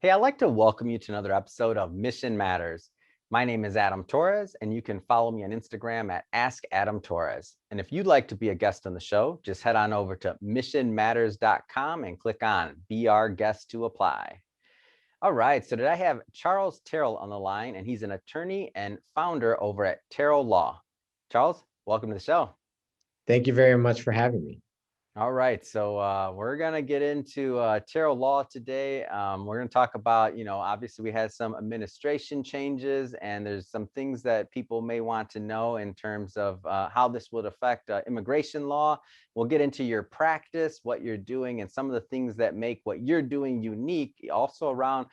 Hey, I'd like to welcome you to another episode of Mission Matters. My name is Adam Torres, and you can follow me on Instagram at Ask Adam Torres. And if you'd like to be a guest on the show, just head on over to missionmatters.com and click on Be Our Guest to apply. All right, so today I have Charles Tyrrell on the line, and he's an attorney and founder over at Tyrrell Law. Charles, welcome to the show. Thank you very much for having me. All right, so we're gonna get into Tyrrell Law today. We're gonna talk about, obviously we had some administration changes, and there's some things that people may want to know in terms of how this would affect immigration law. We'll get into your practice, what you're doing, and some of the things that make what you're doing unique, also around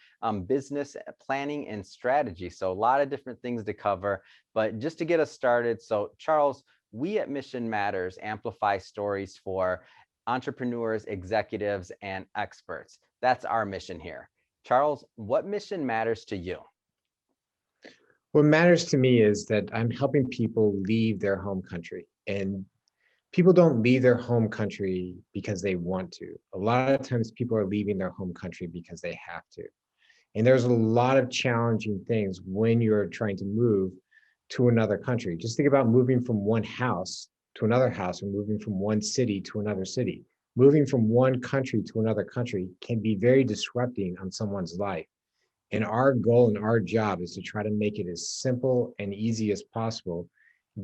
business planning and strategy. So a lot of different things to cover, but just to get us started. So Charles, we at Mission Matters amplify stories for entrepreneurs, executives, and experts. That's our mission here. Charles, what mission matters to you? What matters to me is that I'm helping people leave their home country. And people don't leave their home country because they want to. A lot of times people are leaving their home country because they have to. And there's a lot of challenging things when you're trying to move to another country. Just think about moving from one house to another house, or moving from one city to another city. Moving from one country to another country can be very disrupting on someone's life. And our goal and our job is to try to make it as simple and easy as possible,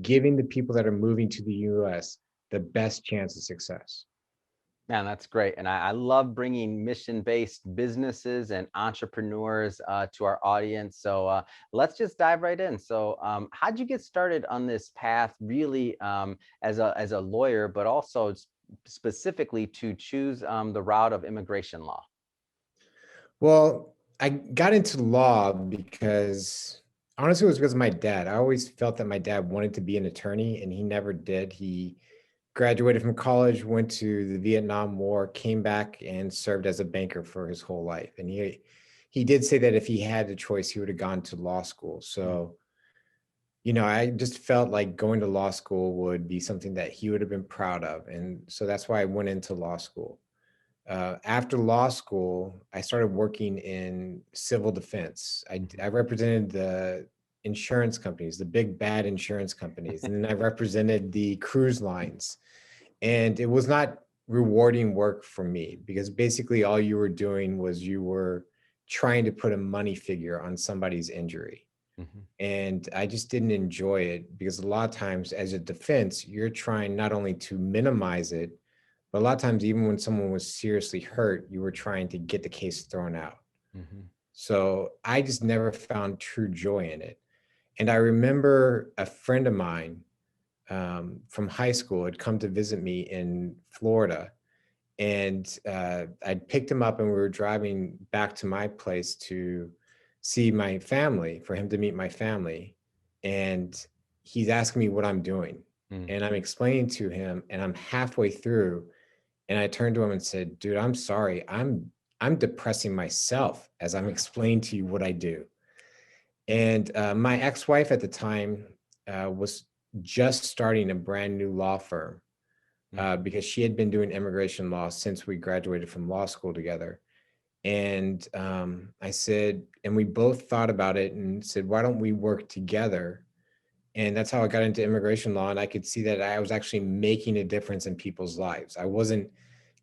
giving the people that are moving to the US the best chance of success. Man, that's great. And I love bringing mission-based businesses and entrepreneurs to our audience. So let's just dive right in. So how'd you get started on this path, really, as a lawyer, but also specifically to choose the route of immigration law? Well, I got into law because honestly, it was because of my dad. I always felt that my dad wanted to be an attorney, and he never did. He graduated from college, went to the Vietnam War, came back and served as a banker for his whole life. And he did say that if he had the choice, he would have gone to law school. So, I just felt like going to law school would be something that he would have been proud of. And so that's why I went into law school. After law school, I started working in civil defense. I represented the insurance companies, the big bad insurance companies, and then I represented the cruise lines. And it was not rewarding work for me, because basically all you were doing was you were trying to put a money figure on somebody's injury. Mhm. And I just didn't enjoy it, because a lot of times as a defense, you're trying not only to minimize it, but a lot of times, even when someone was seriously hurt, you were trying to get the case thrown out. Mhm. So I just never found true joy in it. And I remember a friend of mine from high school had come to visit me in Florida. And I picked him up, and we were driving back to my place to see my family, for him to meet my family. And he's asking me what I'm doing. Mm. And I'm explaining to him, and I'm halfway through. And I turned to him and said, "Dude, I'm sorry. I'm depressing myself as I'm explaining to you what I do." And my ex-wife at the time was just starting a brand new law firm, Mm. because she had been doing immigration law since we graduated from law school together. And I said, and we both thought about it and said, "Why don't we work together?" And that's how I got into immigration law. And I could see that I was actually making a difference in people's lives. I wasn't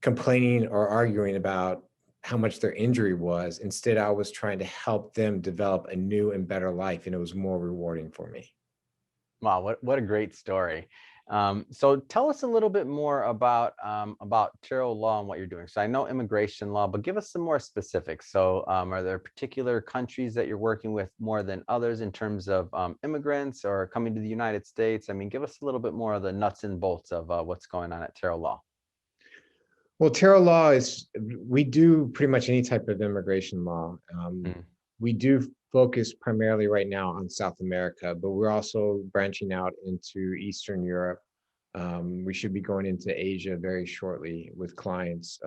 complaining or arguing about how much their injury was. Instead, I was trying to help them develop a new and better life. And it was more rewarding for me. Wow, what a great story. So tell us a little bit more about Tyrrell Law and what you're doing. So I know immigration law, but give us some more specifics. So are there particular countries that you're working with more than others in terms of immigrants or coming to the United States? I mean, give us a little bit more of the nuts and bolts of what's going on at Tyrrell Law. Well, Tyrrell Law is, we do pretty much any type of immigration law. Mm. We do focus primarily right now on South America, but we're also branching out into Eastern Europe. We should be going into Asia very shortly with clients,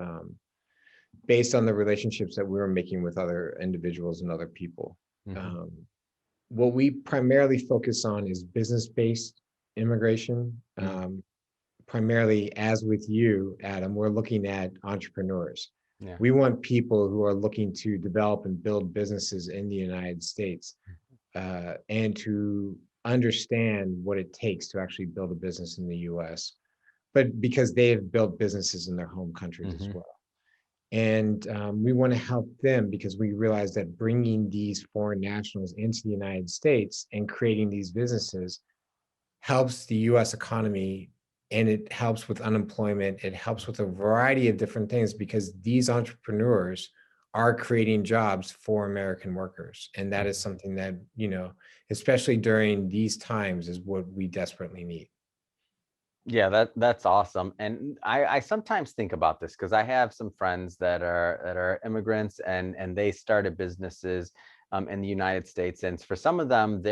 based on the relationships that we were making with other individuals and other people. Mhm. Um, what we primarily focus on is business-based immigration. Mm. Primarily, as with you, Adam, we're looking at entrepreneurs. Yeah. We want people who are looking to develop and build businesses in the United States, and to understand what it takes to actually build a business in the US, but because they have built businesses in their home countries as Hmm. well. And we want to help them because we realize that bringing these foreign nationals into the United States and creating these businesses helps the US economy, and it helps with unemployment. It helps with a variety of different things because these entrepreneurs are creating jobs for American workers. And that is something that, especially during these times, is what we desperately need. Yeah, that's awesome. And I sometimes think about this because I have some friends that are immigrants, and they started businesses in the United States. And for some of them,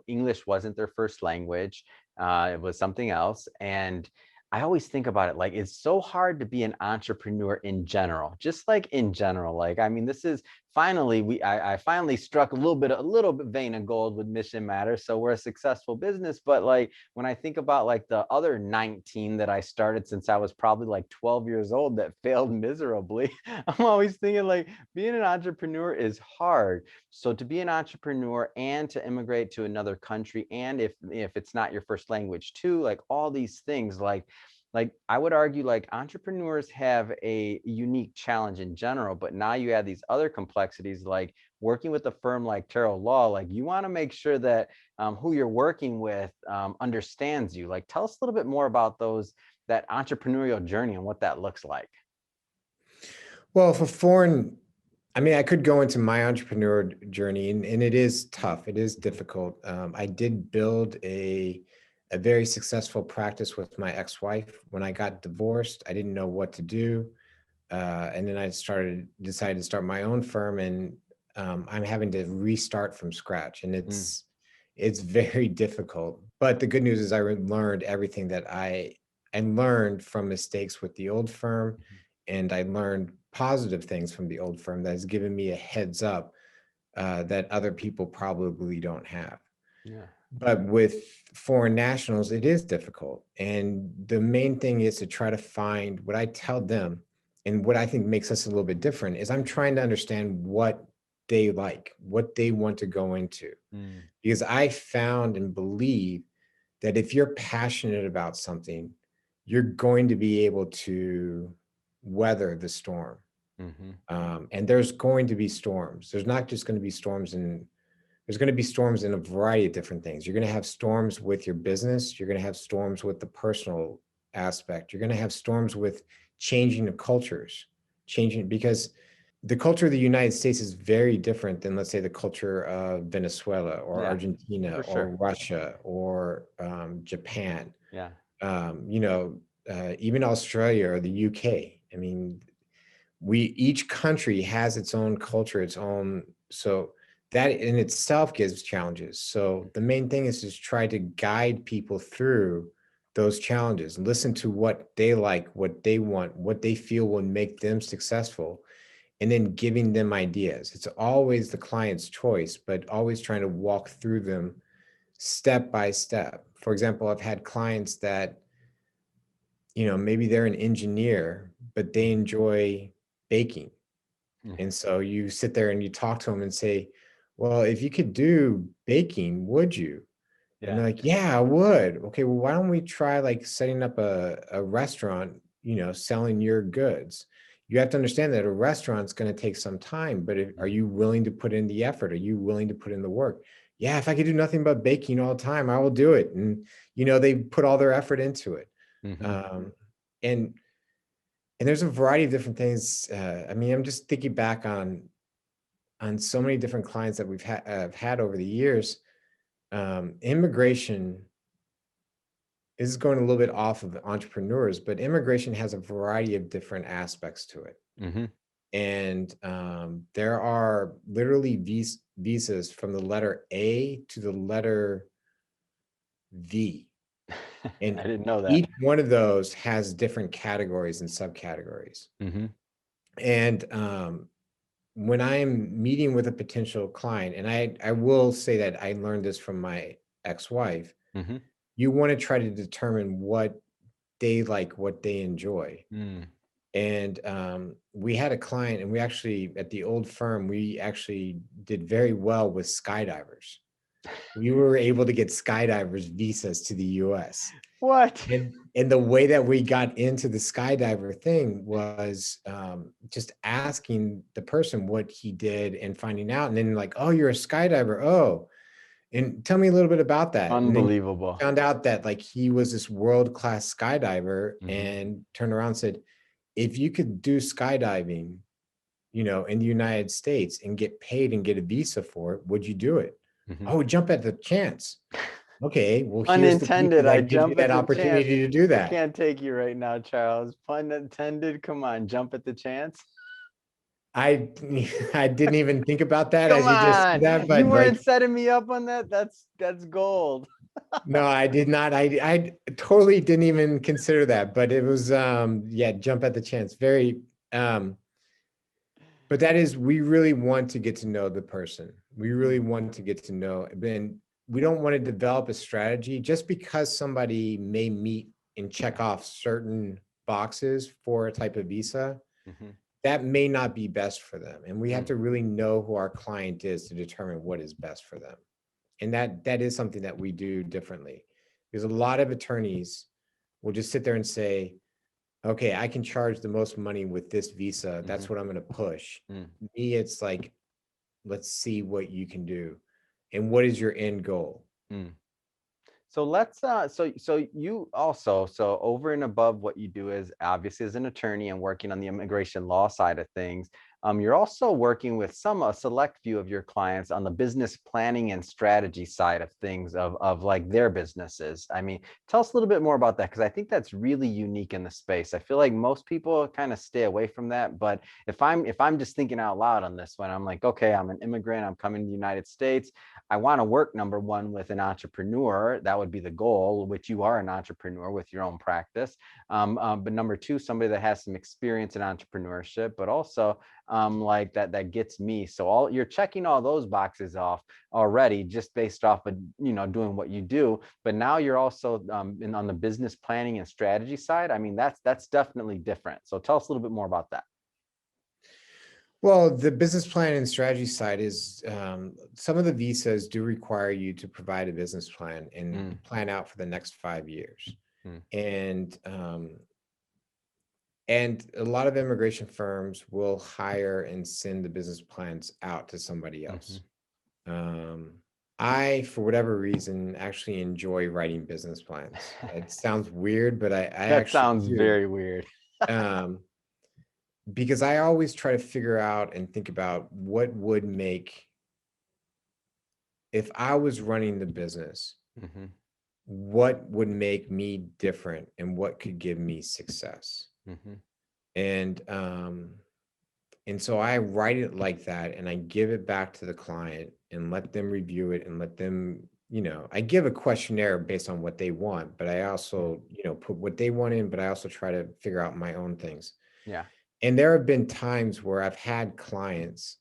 English wasn't their first language. It was something else. And I always think about it like it's so hard to be an entrepreneur in general, just like in general. Like, I mean, this is finally I finally struck a little bit vein of gold with Mission Matters. So we're a successful business. But like when I think about like the other 19 that I started since I was probably like 12 years old that failed miserably, I'm always thinking like being an entrepreneur is hard. So to be an entrepreneur and to immigrate to another country, and if it's not your first language too, like all these things, like I would argue like entrepreneurs have a unique challenge in general, but now you add these other complexities like working with a firm like Tyrrell Law. Like you want to make sure that who you're working with understands you. Like tell us a little bit more about that entrepreneurial journey and what that looks like. Well, for foreign, I mean, I could go into my entrepreneur journey, and it is tough. It is difficult. I did build a very successful practice with my ex-wife. When I got divorced, I didn't know what to do, and then decided to start my own firm, and I'm having to restart from scratch, and Mm, it's very difficult. But the good news is learned everything that I learned from mistakes with the old firm, mhm. and I learned positive things from the old firm that has given me a heads up, that other people probably don't have. Yeah. But with foreign nationals, it is difficult. And the main thing is to try to find what I tell them, and what I think makes us a little bit different is I'm trying to understand what they like, what they want to go into. Mm, Because I found and believe that if you're passionate about something, you're going to be able to weather the storm. hmm. And there's going to be storms. There's not just going to be storms in There's going to be storms in a variety of different things. You're going to have storms with your business. You're going to have storms with the personal aspect. You're going to have storms with changing of cultures, changing because the culture of the United States is very different than, let's say, the culture of Venezuela or Yeah, Argentina for or sure. Russia or Japan. Yeah. Even Australia or the UK. I mean, each country has its own culture, its own, so that in itself gives challenges. So the main thing is just try to guide people through those challenges, listen to what they like, what they want, what they feel will make them successful, and then giving them ideas. It's always the client's choice, but always trying to walk through them step by step. For example, I've had clients that, maybe they're an engineer, but they Mhm. enjoy baking. Mhm. And so you sit there and you talk to them and say, well, if you could do baking, would you? And Yeah. they're like, yeah, I would. Okay, well, why don't we try like setting up a restaurant, selling your goods? You have to understand that a restaurant's going to take some time, but are Mhm. you willing to put in the effort? Are you willing to put in the work? Yeah, if I could do nothing but baking all the time, I will do it. And, they put all their effort into it. Mhm. Um, and there's a variety of different things. I mean, I'm just thinking back on so many different clients that have had over the years. Immigration is going a little bit off of entrepreneurs, but immigration has a variety of different aspects to it. Mhm. And there are literally visas from the letter A to the letter V. I And didn't know that. each one of those has different categories and subcategories. Mhm. And when I am meeting with a potential client, and I will say that I learned this from my ex-wife, Mhm. you want to try to determine what they like, what they enjoy. Mm. And we had a client, and we actually, at the old firm, we actually did very well with skydivers. We were able to get skydivers visas to the US. What? And the way that we got into the skydiver thing was just asking the person what he did and finding out. And then like, oh, you're a skydiver. Oh, and tell me a little bit about that. And then Unbelievable. found out that like he was this world-class skydiver, Mhm. and turned around and said, if you could do skydiving, in the United States and get paid and get a visa for it, would you do it? Mhm. Oh, jump at the chance. Okay, well, here's the visa Unintended. I that gives you jump that at the chance. opportunity to do I that. can't take you right now, Charles. Pun intended. Come on, jump at the chance. I I didn't even think about that Come as you just said on. that, You but weren't like, setting me up on that. That's gold. no, I did not. I totally didn't even consider that, but it was yeah, jump at the chance. Very but that is, we really want to get to know the person. We really want to get to know, and we don't want to develop a strategy just because somebody may meet and check off certain boxes for a type of visa. Mhm. That may not be best for them. And we have Mm. to really know who our client is to determine what is best for them. And that is something that we do differently. Because a lot of attorneys will just sit there and say, okay, I can charge the most money with this visa. That's Mhm. what I'm going to push. Mm. Me, it's like, let's see what you can do. And what is your end goal? Mm. So let's so you also, so over and above what you do is obviously as an attorney and working on the immigration law side of things, you're also working with a select few of your clients on the business planning and strategy side of things of like their businesses. I mean, tell us a little bit more about that, because I think that's really unique in the space. I feel like most people kind of stay away from that, but if I'm just thinking out loud on this one, I'm like, okay, I'm an immigrant, I'm coming to the United States. I want to work, number one, with an entrepreneur. That would be the goal, which you are an entrepreneur with your own practice. But number two, somebody that has some experience in entrepreneurship, but also like that gets me. So all you're checking all those boxes off already just based off of doing what you do. But now you're also on the business planning and strategy side. I mean, that's definitely different. So tell us a little bit more about that. Well, the business plan and strategy side is some of the visas do require you to provide a business plan and Mm, plan out for the next 5 years. mm, And and a lot of immigration firms will hire and send the business plans out to somebody mhm. else. Um, I, for whatever reason, actually enjoy writing business plans. It sounds weird, but I That actually sounds do. very weird. Um, because I always try to figure out and think about what would make, if I was running the business, Mhm, what would make me different and what could give me success. mhm, And and so I write it like that, and I give it back to the client and let them review it and let them, I give a questionnaire based on what they want, but I mm. also, put what they want in, but I also try to figure out my own things. Yeah. And there have been times where I've had clients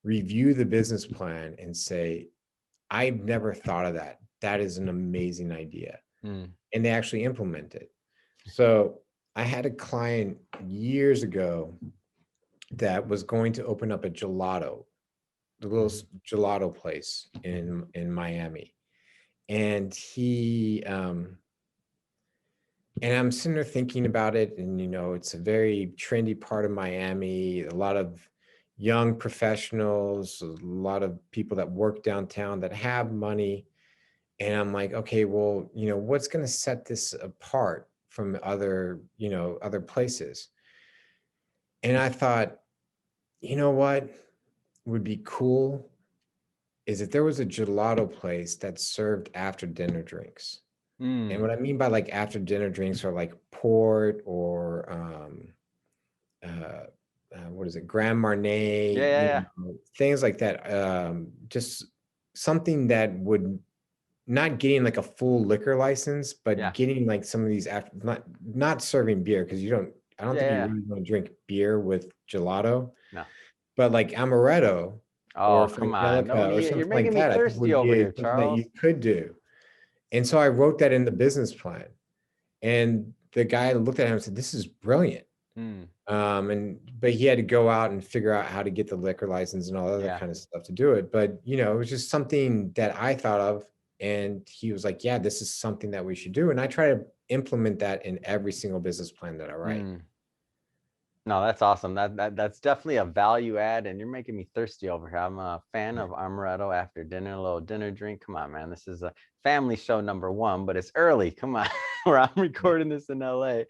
review the business plan and say, I've never thought of that. That is an amazing idea. Mm, And they actually implement it. So I had a client years ago that was going to open up a gelato, the little mhm, gelato place mhm, in Miami. And I'm sitting there thinking about it, and it's a very trendy part of Miami. A lot of young professionals, a lot of people that work downtown that have money. And I'm like, okay, well, what's going to set this apart from other places? And I thought, you know what would be cool is if there was a gelato place that served after dinner drinks. And mm. what I mean by like after dinner drinks are like port or uh, what is it, Grand Yeah, Marnier, yeah, yeah. things like that. Just something that would not getting like a full liquor license, but Yeah. getting like some of these after, not serving beer, because I don't Yeah, think yeah, you yeah. really want to drink beer with gelato, No. but like amaretto or Oh, come on. No, frangelica or you're something like making me that, I think thirsty would over be here, something that you Charles. could do. And so I wrote that in the business plan. And the guy looked at him and said, "This is brilliant." Mm, But he had to go out and figure out how to get the liquor license and all other yeah. kind of stuff to do it. But it was just something that I thought of, and he was like, "Yeah, this is something that we should do." And I try to implement that in every single business plan that I write. Mm. No, that's awesome. That's definitely a value add, and you're making me thirsty over here. I'm a fan of amaretto after dinner, a little dinner drink. Come on, man. This is a family show number one, but it's early. Come on, where I'm recording this in LA.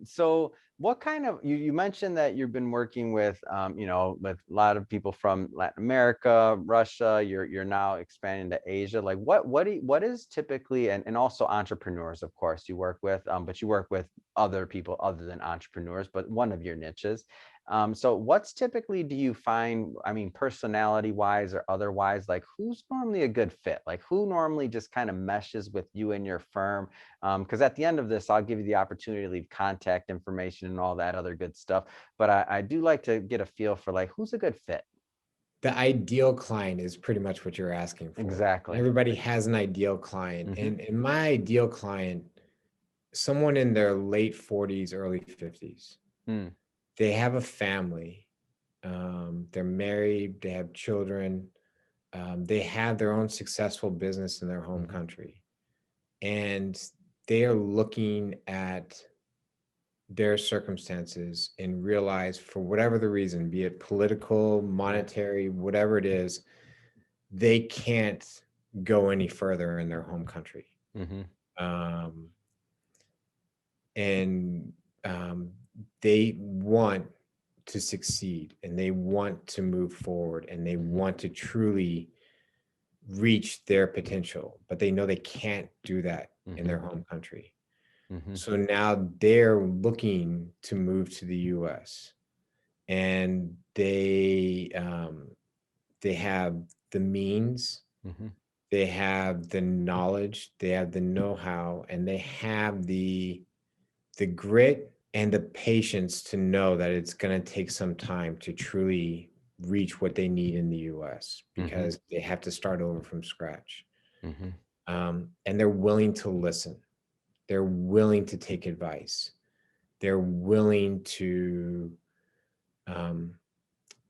So what kind of you mentioned that you've been working with with a lot of people from Latin America, Russia. You're now expanding to Asia. Like what is typically, and also entrepreneurs, of course, you work with, but you work with other people other than entrepreneurs, but one of your niches. So what's typically do you find, I mean, personality wise or otherwise, like who's normally a good fit? Like who normally just kind of meshes with you and your firm? Because at the end of this, I'll give you the opportunity to leave contact information and all that other good stuff. But I do like to get a feel for like who's a good fit. The ideal client is pretty much what you're asking for. Exactly. Everybody has an ideal client, Mm-hmm. and in my ideal client, someone in their late 40s, early 50s. Mm, They have a family. They're married. They have children. They have their own successful business in their home mm-hmm. country, and they are looking at their circumstances and realize, for whatever the reason, be it political, Yeah. monetary, whatever it is, they can't go any further in their home country. Mm-hmm. Um, and um, they want to succeed, and they want to move forward, and they Mm-hmm. want to truly reach their potential, but they know they can't do that in Mm-hmm. their home country. Mm-hmm. So now they're looking to move to the US, and they have the means, Mm-hmm. they have the knowledge, they have the know-how, and they have the grit and the patience to know that it's going to take some time to truly reach what they need in the US, Mm-hmm. because they have to start over from scratch. Mm-hmm. And they're willing to listen. They're willing to take advice. They're willing um,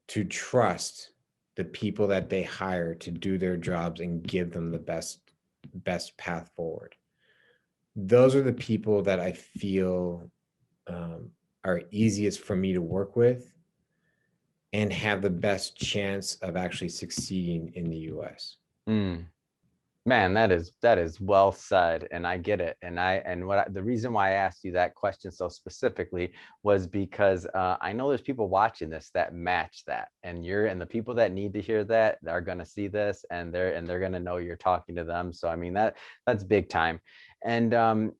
to trust the people that they hire to do their jobs and give them the best path forward. Those are the people that I feel are easiest for me to work with and have the best chance of actually succeeding in the US. Mm. Man, that is well said, and I get it. The reason why I asked you that question so specifically was because I know there's people watching this that match that, and the people that need to hear that are going to see this, and they're going to know you're talking to them. So I mean that's big time, and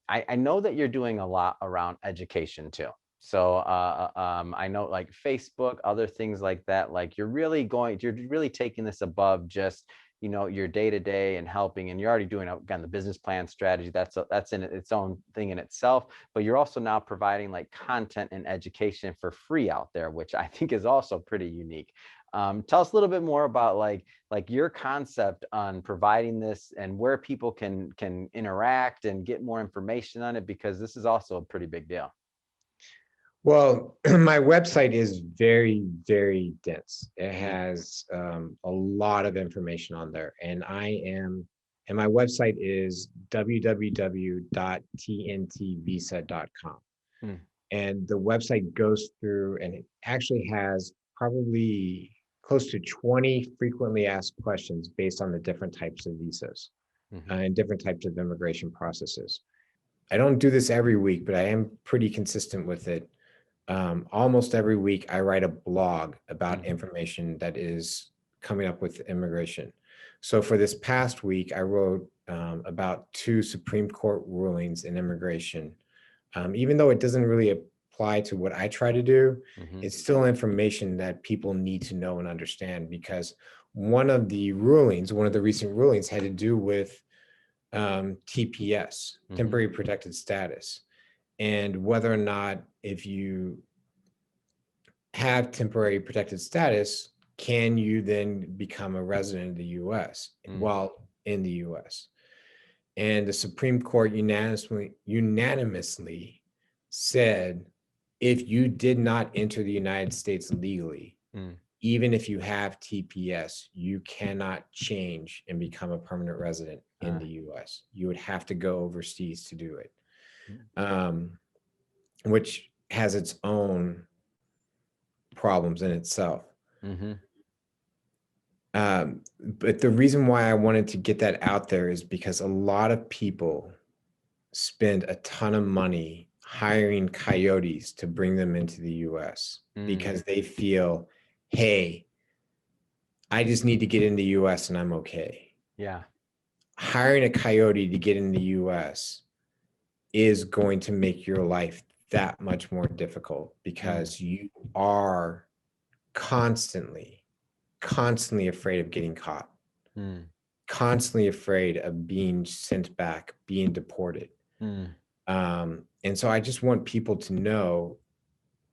I know that you're doing a lot around education too. So I know like Facebook, other things like that. Like you're really taking this above just your day to day and helping, and you're already doing again the business plan strategy. That's in its own thing in itself, but you're also now providing like content and education for free out there, which I think is also pretty unique. Tell us a little bit more about like your concept on providing this and where people can interact and get more information on it, because this is also a pretty big deal. Well, my website is very, very dense. It has a lot of information on there, and my website is www.tntvisa.com. Hmm. And the website goes through, and it actually has probably close to 20 frequently asked questions based on the different types of visas Mm-hmm. and different types of immigration processes. I don't do this every week, but I am pretty consistent with it. Almost every week, I write a blog about Mm-hmm. information that is coming up with immigration. So for this past week, I wrote about two Supreme Court rulings in immigration. Even though it doesn't really apply to what I try to do, Mm-hmm. it's still information that people need to know and understand, because one of the recent rulings had to do with TPS, Mm-hmm. temporary protected status, and whether or not, if you have temporary protected status, can you then become a resident of the US Mm-hmm. while in the US? And the Supreme Court unanimously said if you did not enter the United States legally, Mm. even if you have TPS, you cannot change and become a permanent resident in Uh, the US. You would have to go overseas to do it, mm, which has its own problems in itself. mhm. But the reason why I wanted to get that out there is because a lot of people spend a ton of money hiring coyotes to bring them into the US Mm. because they feel, hey, I just need to get in the US and I'm okay. Yeah. Hiring a coyote to get in the US is going to make your life that much more difficult Mm. because you are constantly, constantly afraid of getting caught, Mm. constantly afraid of being sent back, being deported. Mm. And so I just want people to know,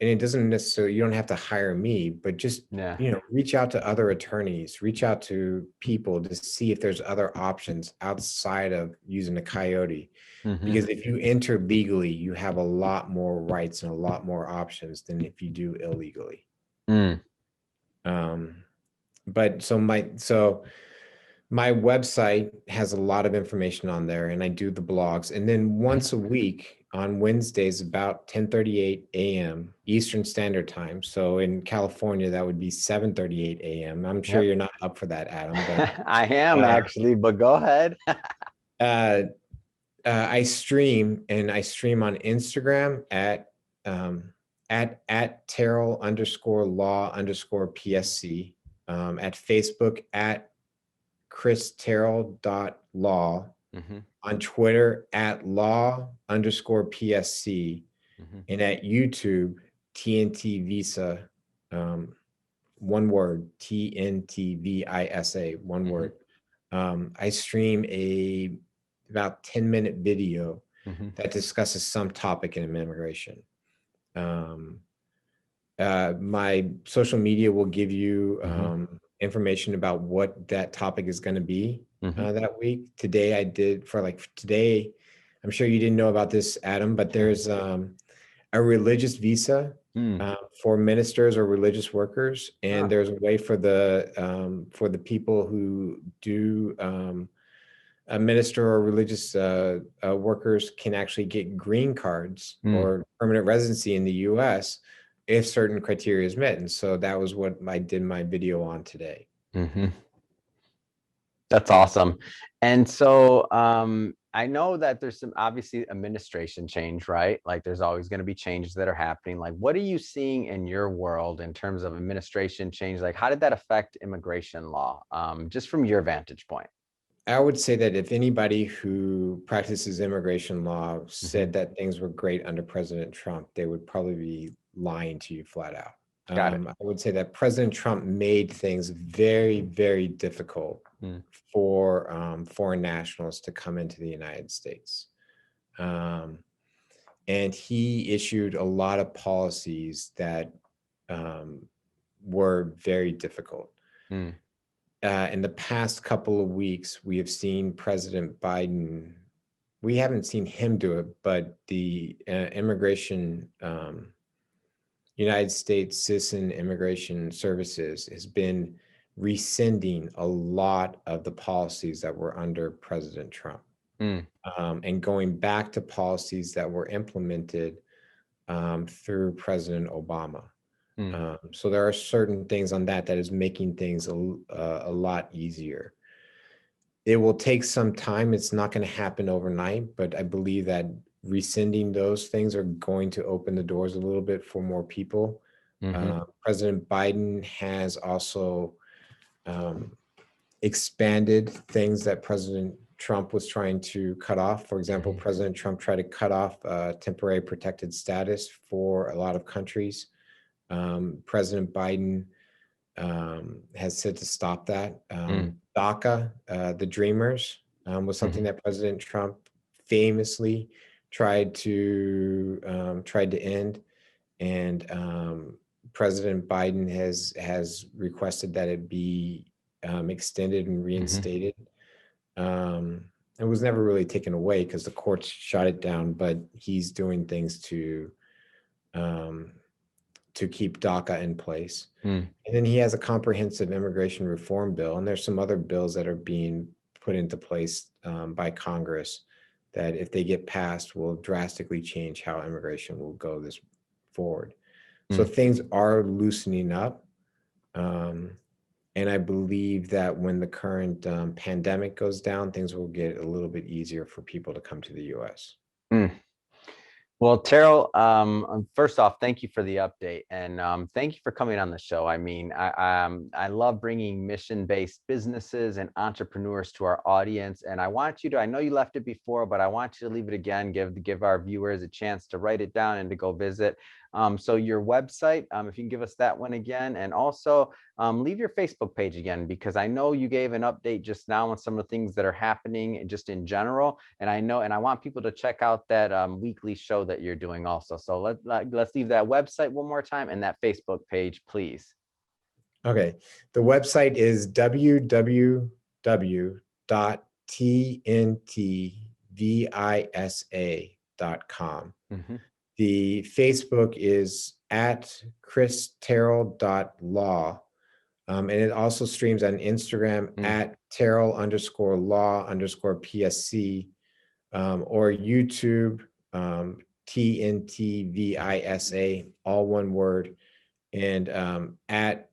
and it doesn't necessarily, you don't have to hire me, but just, Yeah. reach out to other attorneys, reach out to people to see if there's other options outside of using a coyote. Mhm. Because if you enter legally, you have a lot more rights and a lot more options than if you do illegally. Mm. Um, but my website has a lot of information on there, and I do the blogs. And then Mhm. once a week on Wednesdays, about 10:38 a.m. Eastern Standard Time. So in California, that would be 7:38 a.m. I'm sure Yep. you're not up for that, Adam, but I am uh, actually, but go ahead. uh, I stream, and I stream on Instagram um, at Tyrrell _law _PSC, at Facebook at ChrisTerrell.law, Mhm. on Twitter at law_PSC, Mhm. and at YouTube, TNT Visa, um, one word, TNTVISA, one Mhm. word. I stream about 10-minute video Mhm. that discusses some topic in immigration. Um, my social media will give you Mhm. information about what that topic is going to be Mhm. that week. Today, I did for today. I'm sure you didn't know about this, Adam, but there's a religious visa Mm. for ministers or religious workers, and Ah. there's a way for the people who do a minister or religious workers can actually get green cards Mm. or permanent residency in the U.S. if certain criteria is met. And so that was what I did my video on today. Mhm. That's awesome. And so I know that there's some obviously administration change, right? Like there's always going to be changes that are happening. Like what are you seeing in your world in terms of administration change? Like how did that affect immigration law? Just from your vantage point. I would say that if anybody who practices immigration law Hmm. said that things were great under President Trump, they would probably be lying to you flat out. Got it. I would say that President Trump made things very, very difficult Mm. for foreign nationals to come into the United States. Um, and he issued a lot of policies that um, were very difficult. Mm. In the past couple of weeks, we have seen President Biden. We haven't seen him do it, but the immigration, United States Citizen Immigration Services has been rescinding a lot of the policies that were under President Trump, Mm. and going back to policies that were implemented through President Obama. Mm. So there are certain things on that is making things a lot easier. It will take some time. It's not going to happen overnight, but I believe that rescinding those things are going to open the doors a little bit for more people. Hmm. President Biden has also um, expanded things that President Trump was trying to cut off. For example, Hmm. President Trump tried to cut off temporary protected status for a lot of countries. President Biden has said to stop that. Mm. DACA, the Dreamers, was something Hmm. that President Trump famously tried to end, and President Biden has requested that it be extended and Hmm. reinstated. It was never really taken away because the courts shot it down, but he's doing things to to keep DACA in place. Mm. And then he has a comprehensive immigration reform bill, and there's some other bills that are being put into place by Congress that, if they get passed, will drastically change how immigration will go this forward. So Mm. things are loosening up. And I believe that when the current pandemic goes down, things will get a little bit easier for people to come to the US. Mm. Well, Tyrrell, first off, thank you for the update, and thank you for coming on the show. I mean, I love bringing mission-based businesses and entrepreneurs to our audience, and I want you to, I know you left it before, but I want you to leave it again, give our viewers a chance to write it down and to go visit. So your website, if you can give us that one again, and also leave your Facebook page again, because I know you gave an update just now on some of the things that are happening just in general. And I know, and I want people to check out that weekly show that you're doing also. So let's leave that website one more time and that Facebook page, please. Okay. The website is www.tntvisa.com. Mm-hmm. The Facebook is at Tyrrell.law. And it also streams on Instagram at Tyrrell_law_PSC, or YouTube, TNTVISA, all one word, and at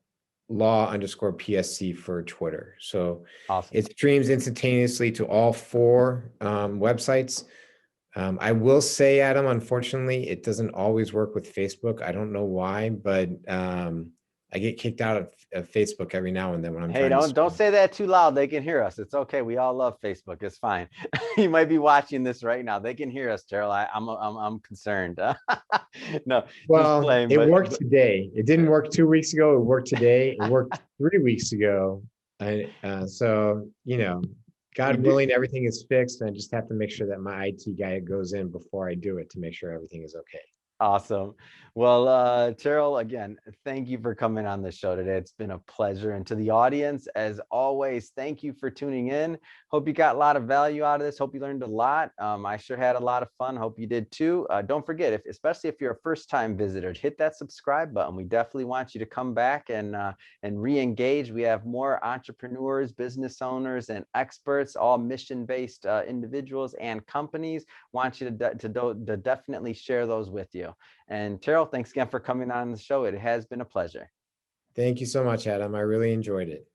law_PSC for Twitter. So Awesome. it streams instantaneously to all four websites. I will say, Adam, unfortunately, it doesn't always work with Facebook. I don't know why, but I get kicked out of Facebook every now and then when I'm Hey, trying to don't say that too loud. They can hear us. It's okay. We all love Facebook. It's fine. You might be watching this right now. They can hear us, Tyrrell. I'm concerned. No, just Well, playing. it But worked today. It didn't work 2 weeks ago. It worked today. It worked 3 weeks ago. So, we God do. willing, everything is fixed. And I just have to make sure that my IT guy goes in before I do it to make sure everything is okay. Awesome. Well, Tyrrell, again, thank you for coming on the show today. It's been a pleasure. And to the audience, as always, thank you for tuning in. Hope you got a lot of value out of this. Hope you learned a lot. I sure had a lot of fun. Hope you did too. Don't forget, especially if you're a first-time visitor, hit that subscribe button. We definitely want you to come back and re-engage. We have more entrepreneurs, business owners, and experts, all mission-based individuals and companies. Want you to definitely share those with you. And Tyrrell, thanks again for coming on the show. It has been a pleasure. Thank you so much, Adam. I really enjoyed it.